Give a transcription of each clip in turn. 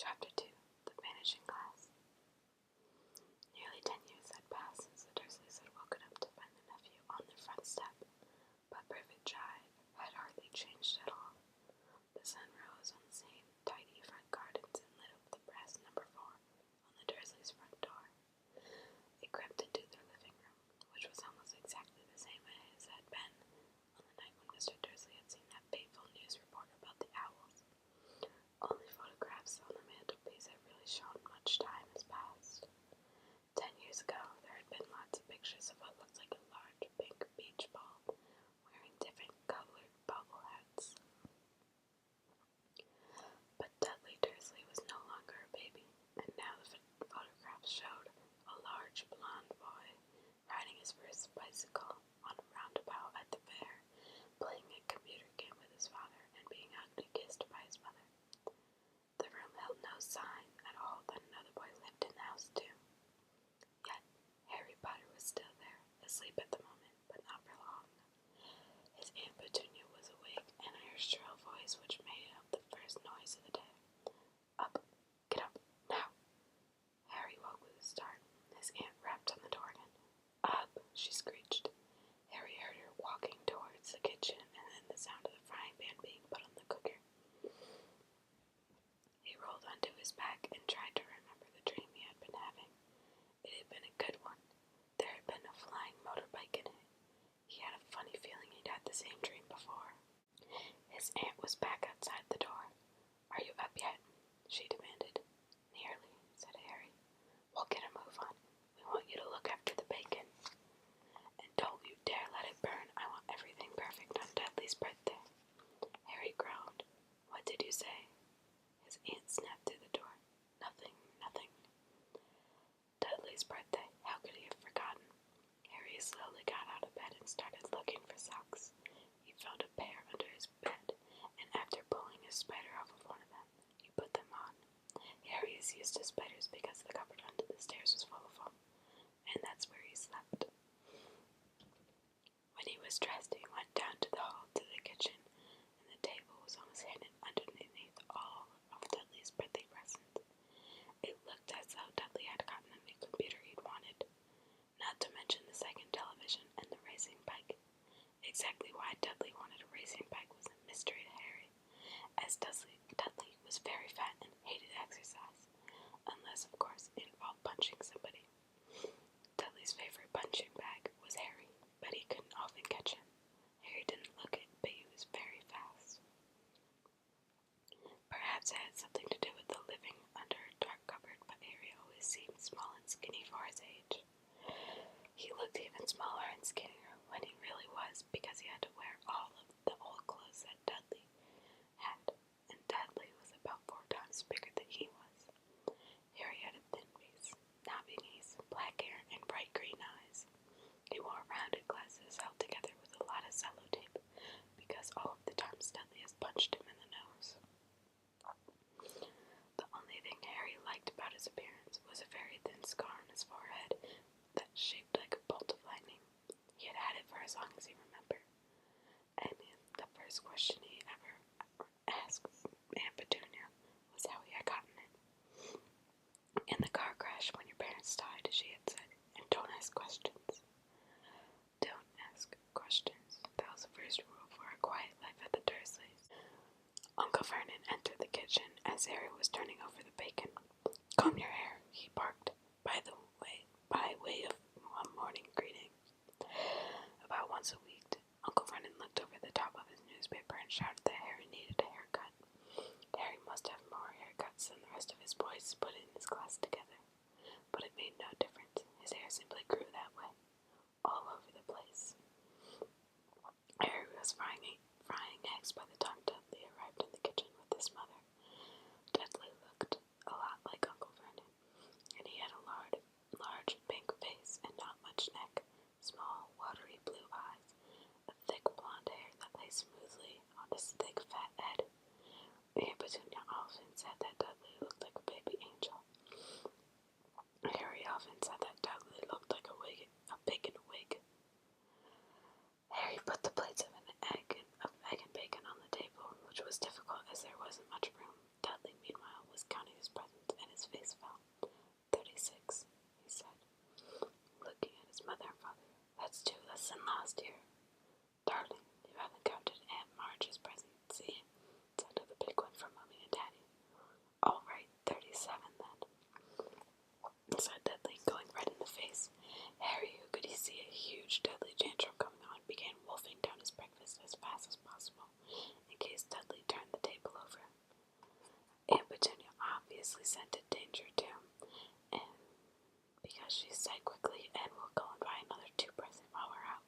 Chapter 2. The Vanishing Glass. Nearly 10 years had passed since the Dursleys had woken up to find their nephew on their front step, but Privet Drive had hardly changed at all. The sun rose on the same tidy front gardens and lit up the brass number 4 on the Dursleys' front door. It crept into their living room, which was almost exactly the same as it had been on the night when Mr. Dursley had seen that painful news report about the owls. Only photographs on the mantelpiece had really shown much time has passed. 10 years ago, there had been lots of pictures of what looked like a large pink beach ball, wearing different colored bubble hats. But Dudley Dursley was no longer a baby, and now the photographs showed a large blond boy riding his first bicycle on a roundabout at the fair, playing a computer game with his father, and being hugged and kissed by his mother. The room held no sign at all that another boy lived in the house too. Yet Harry Potter was still there, asleep at the moment, but not for long. His Aunt Petunia was awake, and in her shrill voice, which made up the first noise of the day, "Up! Get up! Now!" Harry woke with a start. His aunt rapped on the door again. "Up!" she screeched. Harry heard her walking towards the kitchen, and then the sound of the frying pan being put on the cooker. He rolled onto his back and tried to remember the dream he had been having. It had been a good one. There had been a flying motorbike in it. He had a funny feeling he'd had the same dream before. His aunt was back outside the door. "Are you up yet?" she demanded. "Nearly," said Harry. "Well, get a move on. We want you to look after the bacon. And don't you dare let it burn. I want everything perfect on Dudley's birthday." Harry groaned. "What did you say?" His aunt snapped through the door. "Nothing, nothing." Dudley's birthday. How could he have forgotten? Harry slowly got out of bed and started looking for socks. He found a pair under his bed, and after pulling a spider off of one of them, he put them on. Harry is used to spiders because the cupboard under the stairs was full of them, and that's where he slept. When he was dressed, he went down to the hall to the kitchen, and the table was almost hidden underneath all of Dudley's birthday presents. It looked as though Dudley had gotten a new computer he'd wanted, not to mention the second television and the racing bike. Exactly why Dudley wanted a racing bike was a mystery to Harry, as Dudley was very fat and hated exercise, unless, of course, it involved punching somebody. Dudley's favorite punching bag was Harry, but he couldn't often catch him. Harry didn't look it, but he was very fast. Perhaps it had something to do with the living under a dark cupboard, but Harry always seemed small and skinny for his age. He looked even smaller and skinnier when he really was, because he had to wear all of the old clothes that Dudley had, and Dudley was about 4 times bigger than he was. Harry had a thin face, knobbing knees, black hair, and bright green eyes. He wore rounded glasses held together with a lot of sellotape, because all of the times Dudley has punched him in the nose. The only thing Harry liked about his appearance was a very thin scar on his forehead that shaped like a bolt of lightning. He had had it for as long as he remembered. And the first question he ever asked Aunt Petunia was how he had gotten it. "In the car crash when your parents died," she had said, "and don't ask questions." Don't ask questions. That was the first rule for a quiet life at the Dursleys. Uncle Vernon entered the kitchen as Harry was turning over the bacon. "Comb your hair," he barked, by way of a morning greeting. About once a week, Uncle Vernon looked over the top of his newspaper and shouted that Harry needed a haircut. Harry must have more haircuts than the rest of his boys put in his class together, but it made no difference. His hair simply grew that way, all over the place. Harry was frying eggs by the time Dudley arrived in the kitchen with his mother. Dudley looked a lot like Uncle Vernon, and he had a large pink face and not much neck, small, watery blue eyes, a thick blonde hair that lay smoothly on his thick, fat head. Aunt Petunia often said that Dudley looked like a baby angel. Harry often said that Dudley looked like a pig in a wig. Harry put the plates of egg and bacon on the table, which was difficult as there wasn't much room. Dudley, meanwhile, was counting his wasn't last year. Darling, you haven't counted Aunt Marge's present, see? It's another big one for Mommy and Daddy. All right, 37 then, said Dudley, going red in the face. Harry, who could see a huge Dudley tantrum coming on, began wolfing down his breakfast as fast as possible, in case Dudley turned the table over. Aunt Petunia obviously scented danger too, and because she said quickly, and we'll go and buy another 2 presents while we're out.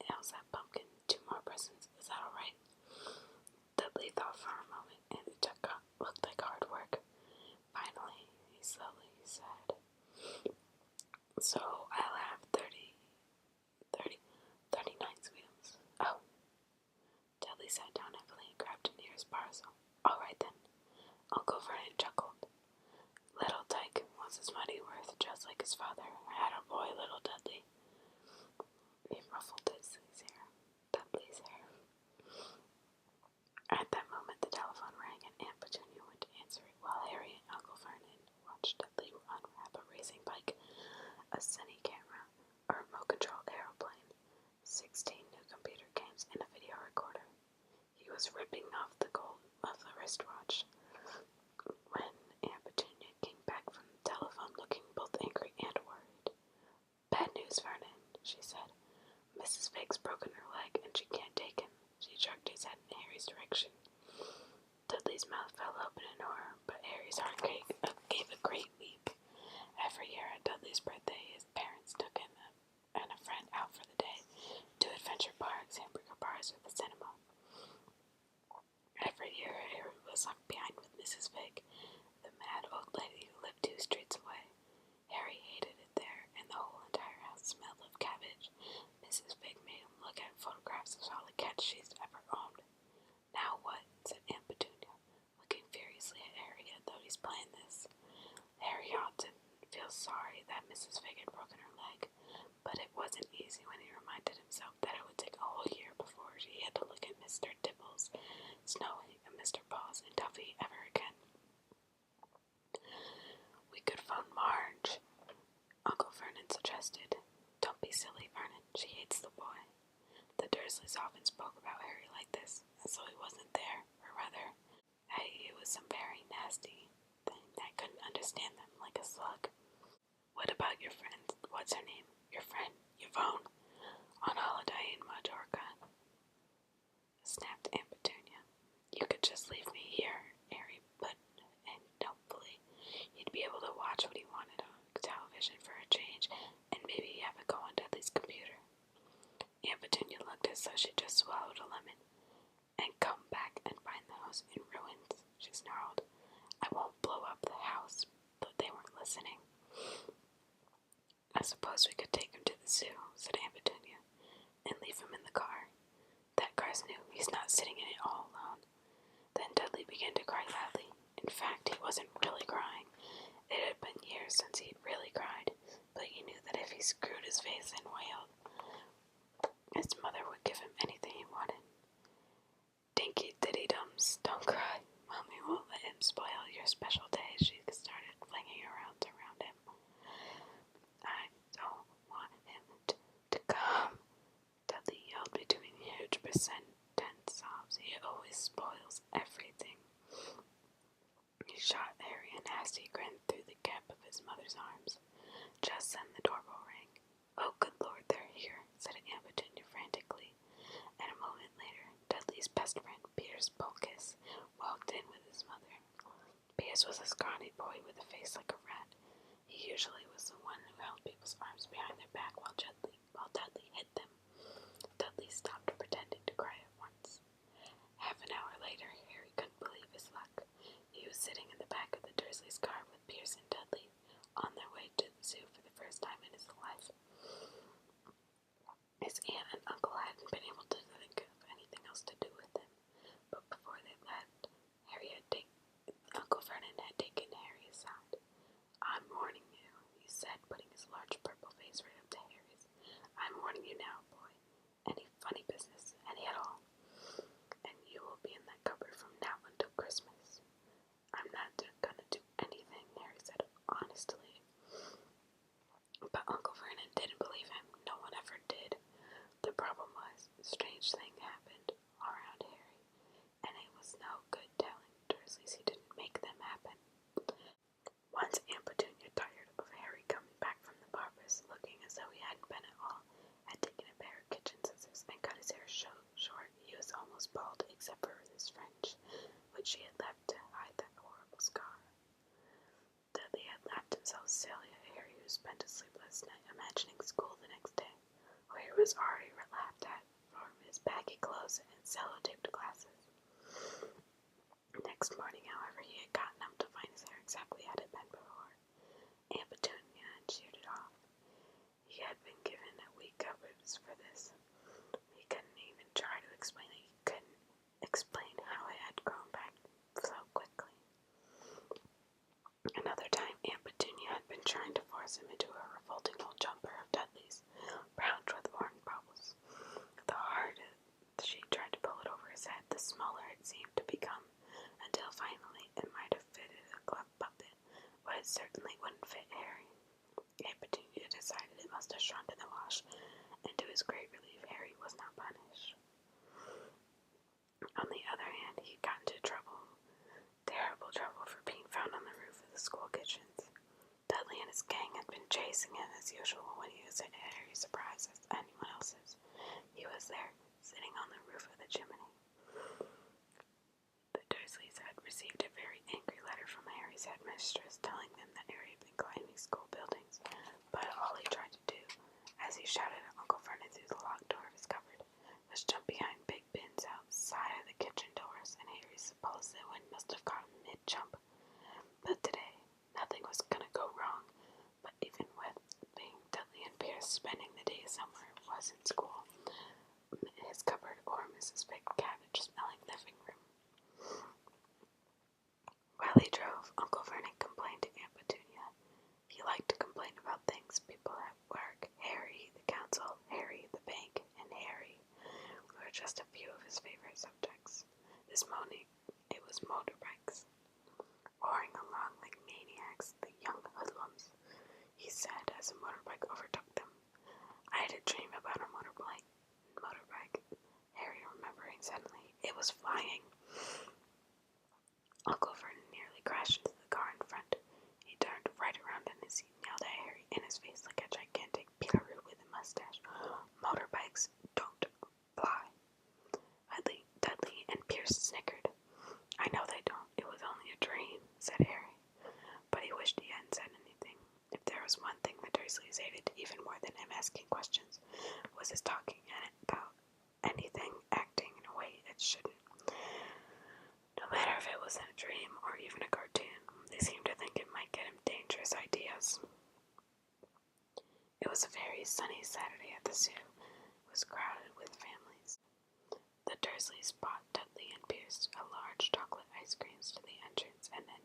How's that, Pumpkin? 2 more presents, is that alright? Dudley thought for a moment, and it looked like hard work. Finally, he slowly said, so I'll have 39 squeals. Oh. Dudley sat down heavily and grabbed the nearest parcel. Alright then. Uncle Vernon chuckled. Little Tyke wants his money worth, just like his father. Atta boy, little Dudley. He ruffled Dudley's hair. At that moment, the telephone rang, and Aunt Petunia went to answer it, while Harry and Uncle Vernon watched Dudley unwrap a racing bike, a cine camera, a remote-controlled aeroplane, 16 new computer games, and a video recorder. He was ripping off the gold of the wristwatch when Aunt Petunia came back from the telephone looking both angry and worried. Bad news, Vernon, she said. Mrs. Fig's broken her leg, and she can't take him. She jerked his head in Harry's direction. Dudley's mouth fell open in horror, but Harry's heart gave a great leap. Every year at Dudley's birthday, his parents took him and a friend out for the day to adventure parks, hamburger bars, or the cinema. Every year, Harry was left behind with Mrs. Fig, the mad old lady who lived 2 streets away. Harry hated it there, and the whole entire house smelled of cabbage. Mrs. Fig made him look at photographs of all the cats she's ever owned. Now what? Said Aunt Petunia, looking furiously at Harry as though he's planned this. Harry ought to feel sorry that Mrs. Fig had broken her leg, but it wasn't easy when he reminded himself that it would take a whole year before he had to look at Mr. Dibbles, Snowy, and Mr. Paws, and Duffy ever again. We could phone Marge, Uncle Vernon suggested. Don't be silly, Vernon. She hates the boy. The Dursleys often spoke about Harry like this, and so he wasn't there, or rather, he was some very nasty thing that couldn't understand them like a slug. What about your friend? What's her name? Your friend, Yvonne, on holiday in Majorca, snapped Aunt Petunia. You could just leave me here, Harry, and hopefully he'd be able to watch what he wanted on television for a change, and maybe have it go on Dudley's computer. Aunt Petunia looked as though she just swallowed a lemon. And come back and find the house in ruins, she snarled. I won't blow up the house, but they weren't listening. I suppose we could take him to the zoo, said Aunt Petunia, and leave him in the car. That car's new. He's not sitting in it all alone. Then Dudley began to cry loudly. In fact, he wasn't really crying. It had been years since he'd really cried, but he knew that if he screwed his face and wailed, his mother would give him anything he wanted. Dinky diddy-dums, don't cry. Mommy won't let him spoil your special day, she started flinging her arms around him. I don't want him to come, Dudley yelled between huge tense sobs. He always spoils everything. He shot Harry a nasty grin through the gap of his mother's arms. Just then the doorbell rang. Oh, good Lord, they're here, said Aunt Petunia frantically. And a moment later, Dudley's best friend, Piers Polkiss, walked in with his mother. Piers was a scrawny boy with a face like a rat. He usually was the one who held people's arms behind their back while Dudley hit them. Dudley stopped pretending to cry at once. Half an hour later, Harry couldn't believe his luck. He was sitting in the back of the Dursleys' car with Piers and Dudley, on their way to the zoo for the first time in his life. His aunt and uncle hadn't been able to think of anything else to do with him, but before they left, Uncle Vernon had taken Harry aside. I'm warning you, he said, putting his large purple face right up to Harry's. I'm warning you now. so Celia Harry, who spent a sleepless night imagining school the next day, where he was already laughed at for his baggy clothes and sellotaped glasses. Next morning, however, he had gotten up to find his hair exactly as it had been before. Aunt Petunia had sheared it off. He had been given a week upwards for this. He couldn't even try to explain it. He couldn't explain how it had grown back so quickly. Another time, Aunt Petunia had been trying to force him into a revolting old jumper of Dudley's, browned with orange bubbles. The harder she tried to pull it over his head, the smaller it seemed to become, until finally it might have fitted a glove puppet, but it certainly wouldn't fit Harry. Aunt Petunia decided it must have shrunk in the wash, and to his great relief, Harry was not punished. On the other hand, he got into trouble, terrible trouble, for being found on the roof of the school kitchens. Dudley and his gang had been chasing him as usual when he was at Harry's surprise as anyone else's. He was there, sitting on the roof of the chimney. The Dursleys had received a very angry letter from Harry's headmistress telling them that Harry had been climbing school buildings, but all he tried to do, as he shouted at Uncle Vernon through the locked door of his cupboard, was jump behind big bins outside of the kitchen doors, and Harry supposed the wind must have caught him mid-jump. But today, nothing was going to go wrong, but even with being Dudley and Pierce spending the day somewhere wasn't school, his cupboard, or Mrs. Big cabbage-smelling living room. While he drove, Uncle Vernon complained to Aunt Petunia. He liked to complain about things, people at work, Harry, the council, Harry, the bank, and Harry were just a few of his favorite subjects. This morning, it was motorbikes. Roaring along like maniacs, the young hoodlums, he said as a motorbike overtook them. I had a dream about a motorbike. Harry remembering suddenly. It was flying. Uncle Vernon nearly crashed into the car in front. He turned right around in his seat and yelled at Harry in his face like a gigantic Peteroo with a mustache. Motorbikes don't fly. Dudley and Pierce snickered. I know they don't. It was only a dream, said Harry. But he wished he hadn't said anything. If there was one thing the Dursleys hated even more than him asking questions, was his talking about anything, acting in a way it shouldn't. No matter if it was in a dream or even a cartoon, they seemed to think it might get him dangerous ideas. It was a very sunny Saturday at the zoo. It was crowded with families. The Dursleys bought Dudley and Pierce a large chocolate ice creams to the entrance, and then,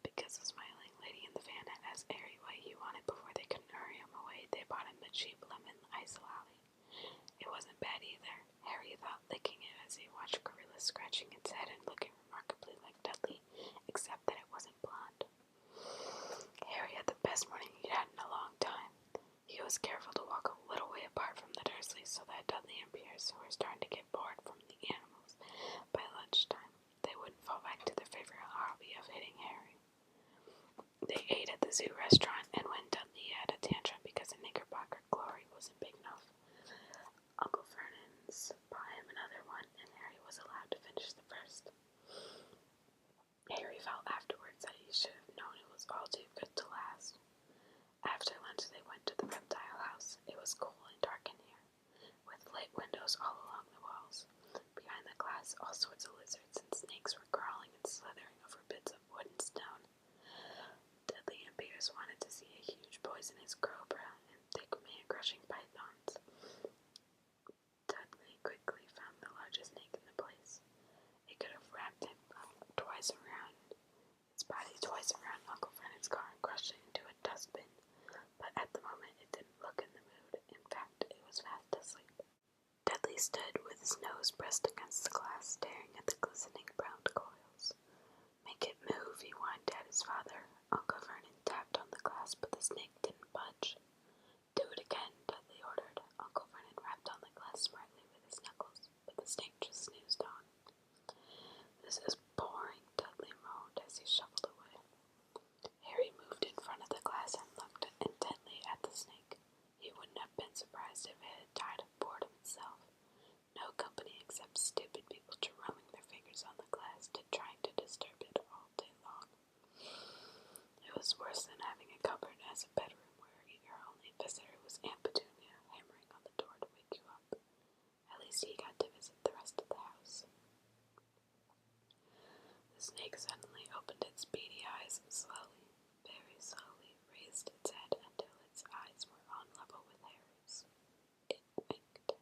because the smiling lady in the van had asked Harry what he wanted before they couldn't hurry him away, they bought him a cheap lemon ice lolly. It wasn't bad either, Harry thought, licking it as he watched Gorilla scratching its head and looking remarkably like Dudley, except that it wasn't blonde. Harry had the best morning he'd had in a long time. He was careful to walk a little way apart from the Dursleys so that Dudley and Pierce, who were starting to get bored from the animals, by lunchtime, they wouldn't fall back to their favorite hobby of hitting Harry. They ate at the zoo restaurant, and when Dudley had a tantrum because the Knickerbocker glory wasn't big enough, Uncle Vernon's bought him another one, and Harry was allowed to finish the first. Harry felt afterwards that he should have known it was all too good to last. After lunch they went to the reptile house. It was cool and dark in here, with lit windows all along the walls. Behind the glass all sorts of lizards and snakes were crawling and slithering over bits of wood and stone. Dudley and Pierce wanted to see a huge poisonous cobra and thick man-crushing pythons. Dudley quickly found the largest snake in the place. It could have wrapped him its body twice around Uncle Vernon's car and crushed it into a dustbin. But at the moment it didn't look in the mood. In fact, it was fast asleep. Dudley stood with his nose pressed against the glass, staring at the glistening brown coils. Make it move, he whined at his father. Uncle Vernon tapped on the glass, but the snake didn't budge. Do it again, Dudley ordered. Uncle Vernon rapped on the glass smartly with his knuckles, but the snake just snoozed on. This is boring, Dudley moaned as he shuffled away. Harry moved in front of the glass and looked intently at the snake. He wouldn't have been surprised if it had died of boredom itself. No company except stupid people drumming their fingers on the glass trying to disturb it all day long. It was was worse than having a cupboard as a bedroom where your only visitor was Aunt Petunia hammering on the door to wake you up. At least he got to visit the rest of the house. The snake suddenly opened its beady eyes and slowly, very slowly, raised its head until its eyes were on level with Harry's. It winked.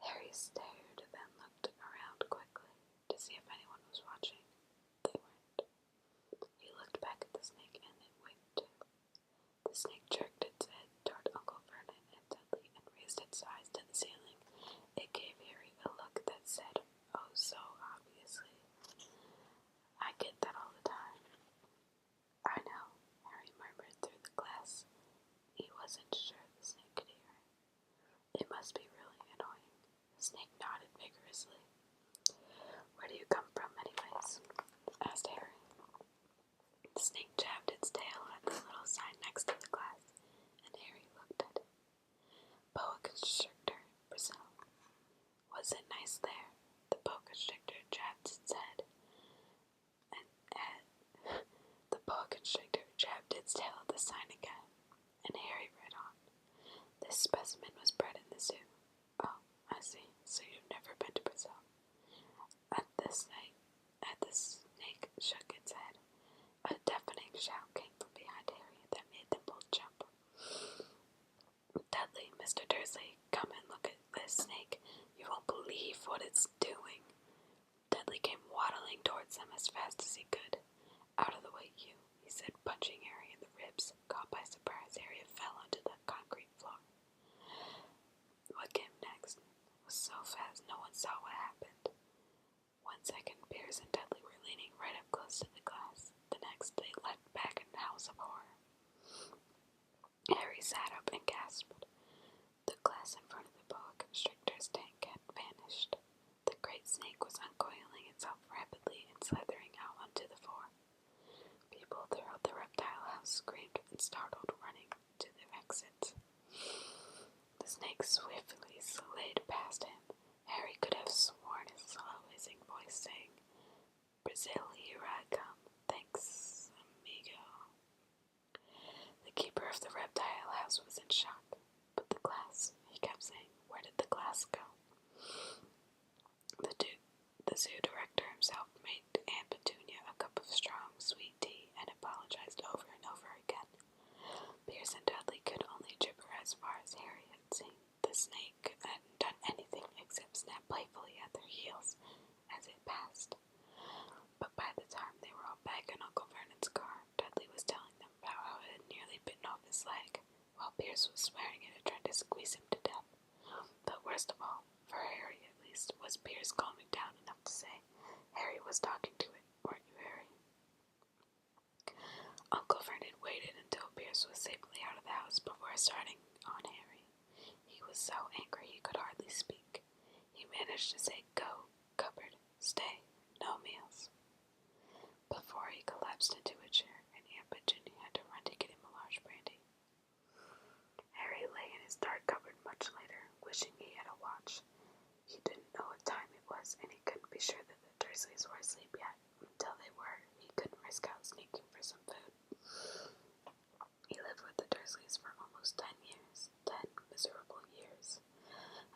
Harry stared, then looked around quickly to see if anyone was watching. They weren't. He looked back at the snake and it winked too. The snake jerked its head toward Uncle Vernon and Dudley and raised its eyes to the ceiling. It gave Harry a look that said, "Oh, so obviously. I get that all the time." "I know," Harry murmured through the glass. He wasn't sure the snake could hear him. "It must be really annoying." The snake nodded vigorously. "Where do you come from, anyways?" asked Harry. The snake jabbed its tail at the little sign next to the glass, and Harry looked at it. "Boa constrictor, Brazil." "Was it nice there?" The boa constrictor jabbed its head, and the boa constrictor jabbed its tail at the sign again, and Harry read on. "This specimen was bred in the zoo." "Oh, I see. So you've never been to Brazil?" The snake shook its head. A deafening shout came from behind Harry that made them both jump. "Dudley, Mr. Dursley, come and look at this snake. You won't believe what it's doing." Dudley came waddling towards them as fast as he could. "Out of the way, you," he said, punching Harry in the ribs. Caught by surprise, Harry fell onto the concrete floor. What came next was so fast no one saw what happened. 1 second, Piers and Dudley were leaning right up close to the glass. The next, they leapt back in howls of horror. Harry sat up and gasped. The glass in front of the boa constrictor's tank had vanished. The great snake was uncoiling itself rapidly and slithering out onto the floor. People throughout the reptile house screamed and startled, running to their exits. The snake swiftly slid past him. Harry could have sworn his slow hissing voice saying, "Brazil, here I come. Thanks, amigo." The keeper of the reptile house was in shock. "But the glass," he kept saying. "Where did the glass go?" The zoo director himself made Aunt Petunia a cup of strong, sweet tea and apologized over and over again. Piers and Dudley could only gibber as far as Harry had seen. The snake hadn't done anything except snap playfully at their heels as it passed. But by the time they were all back in Uncle Vernon's car, Dudley was telling them about how it had nearly bitten off his leg, while Piers was swearing it had tried to squeeze him to death. But worst of all, for Harry at least, was Piers calming down enough to say, "Harry was talking to it, weren't you, Harry?" Uncle Vernon waited until Piers was safely out of the house before starting on Harry. He was so angry he could hardly speak. He managed to say, "Go, cupboard, stay, no meals," before he collapsed into a chair and Aunt Petunia had to run to get him a large brandy. Harry lay in his dark cupboard much later, wishing he had a watch. He didn't know what time it was, and he couldn't be sure that the Dursleys were asleep yet. Until they were, he couldn't risk out sneaking for some food. He lived with the Dursleys for almost 10 years. 10 miserable years.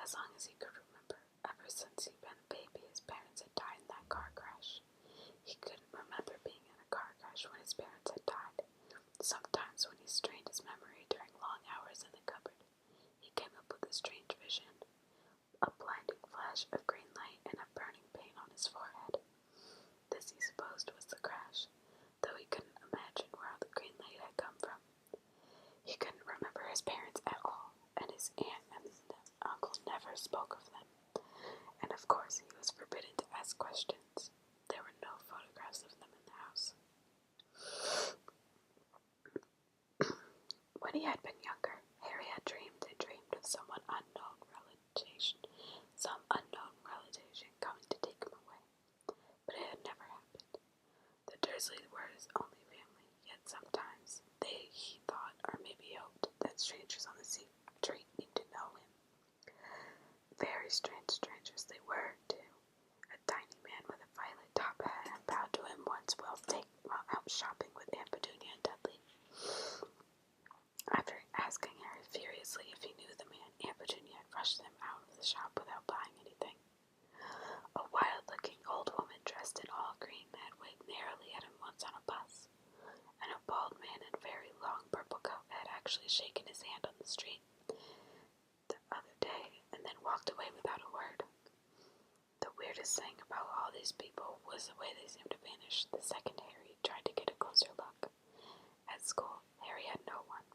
As long as he could remember. Ever since he'd been a baby, his parents had died in that car crash. He couldn't remember being in a car crash when his parents had died. Sometimes when he strained his memory during long hours in the cupboard, he came up with a strange vision. A blinding flash of green light and a burning pain on his forehead. This he supposed was the crash, though he couldn't imagine where all the green light had come from. He couldn't remember his parents at all, and his aunt and uncle never spoke of them. And of course he was forbidden to ask questions. There were no photographs of them in the house. When he had been younger, Harry had dreamed and dreamed of some unknown relative coming to take him away. But it had never happened. The Dursleys were his only family, yet sometimes he thought, or maybe hoped, that strangers on the street needed to know him. Very strange strangers they were, too. A tiny man with a violet top hat had bowed to him once while out shopping with Aunt Petunia actually shaken his hand on the street the other day and then walked away without a word. The weirdest thing about all these people was the way they seemed to vanish the second Harry tried to get a closer look. At school, Harry had no one.